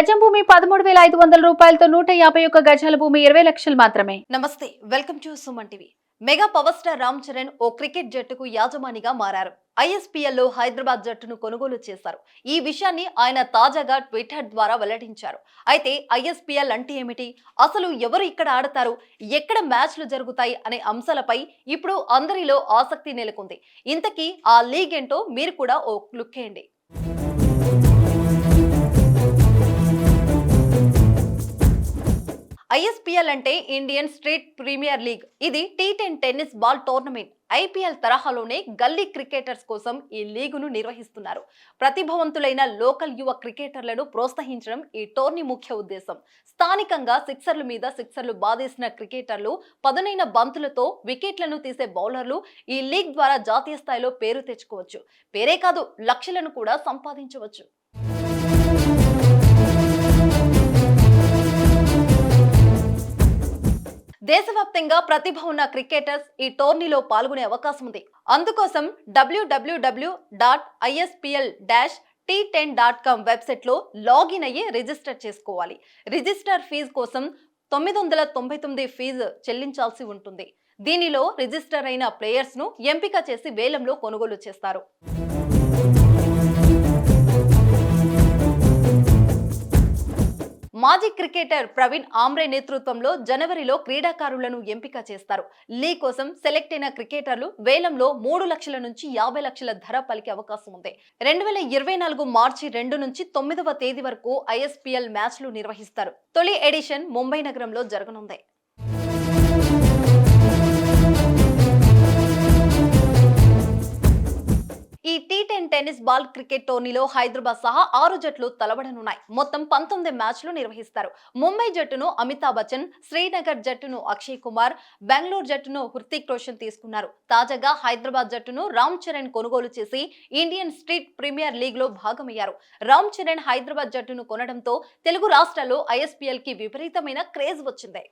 గజం భూమి 13,500 రూపాయలతో 151 గజాల భూమి 20 లక్షలు మాత్రమే. నమస్తే, welcome to Suman TV. Mega power star Ram Charan ఓ క్రికెట్ జట్టుకు యాజమానిగా మారారు. ISPL లో హైదరాబాద్ జట్టును కొనుగోలు చేశారు. ఈ విషయాన్ని ఆయన తాజాగా ట్విట్టర్ ద్వారా వెల్లడించారు. అయితే ISPL అంటే ఏమిటి, అసలు ఎవరు ఇక్కడ ఆడతారు, ఎక్కడ మ్యాచ్లు జరుగుతాయి అనే అంశాలపై ఇప్పుడు అందరిలో ఆసక్తి నెలకొంది. ఇంతకీ ఆ లీగ్ ఏంటో మీరు కూడా ఓ లుక్ వేయండి. ISPL అంటే ఇండియన్ స్ట్రీట్ ప్రీమియర్ లీగ్. ఇది T10 tennis ball tournament. IPL తరహాలోనే గల్లీ క్రికెటర్స్ కోసం ఈ లీగును నిర్వహిస్తున్నారు. ప్రతిభావంతులైన లోకల్ యువ క్రికెటర్లను ప్రోత్సహించడం ఈ టోర్నీ ముఖ్య ఉద్దేశం. స్థానికంగా సిక్సర్ల మీద సిక్సర్లు బాదేసిన క్రికెటర్లు, పదునైన బంతులతో వికెట్లను తీసే బౌలర్లు ఈ లీగ్ ద్వారా జాతీయ స్థాయిలో పేరు తెచ్చుకోవచ్చు. పేరే కాదు, లక్షలను కూడా సంపాదించవచ్చు. దేశవ్యాప్తంగా ప్రతిభ ఉన్న క్రికెటర్స్ ఈ టోర్నీలో పాల్గొనే అవకాశం ఉంది. అందుకోసం www.ispl-t10.com వెబ్సైట్ లో లాగిన్ అయ్యి రిజిస్టర్ చేసుకోవాలి. రిజిస్టర్ ఫీజు కోసం 999 ఫీజు చెల్లించాల్సి ఉంటుంది. దీనిలో రిజిస్టర్ అయిన ప్లేయర్స్ ను ఎంపిక చేసి వేలంలో కొనుగోలు చేస్తారు. మాజీ క్రికెటర్ ప్రవీణ్ ఆమ్రే నేతృత్వంలో జనవరిలో క్రీడాకారులను ఎంపిక చేస్తారు. లీగ్ కోసం సెలెక్ట్ అయిన క్రికెటర్లు వేలంలో 3 లక్షల నుంచి 50 లక్షల ధర పలికే అవకాశం ఉంది. 2024 మార్చి 2 నుంచి 9వ తేదీ వరకు ISPL మ్యాచ్లు నిర్వహిస్తారు. తొలి ఎడిషన్ ముంబై నగరంలో జరగనుంది. ఈ T10 టెన్నిస్ బాల్ క్రికెట్ టోర్నీలో హైదరాబాద్ సహా 6 జట్లు తలబడనున్నాయి. మొత్తం 19 మ్యాచ్లు నిర్వహిస్తారు. ముంబై జట్టును అమితాబ్ బచ్చన్, శ్రీనగర్ జట్టును అక్షయ్ కుమార్, బెంగళూరు జట్టును హృతిక్ రోషన్ తీసుకున్నారు. తాజాగా హైదరాబాద్ జట్టును రామ్ చరణ్ కొనుగోలు చేసి ఇండియన్ స్ట్రీట్ ప్రీమియర్ లీగ్ లో భాగమయ్యారు. రామ్ చరణ్ హైదరాబాద్ జట్టును కొనడంతో తెలుగు రాష్ట్రాల్లో ISPL కి విపరీతమైన క్రేజ్ వచ్చింది.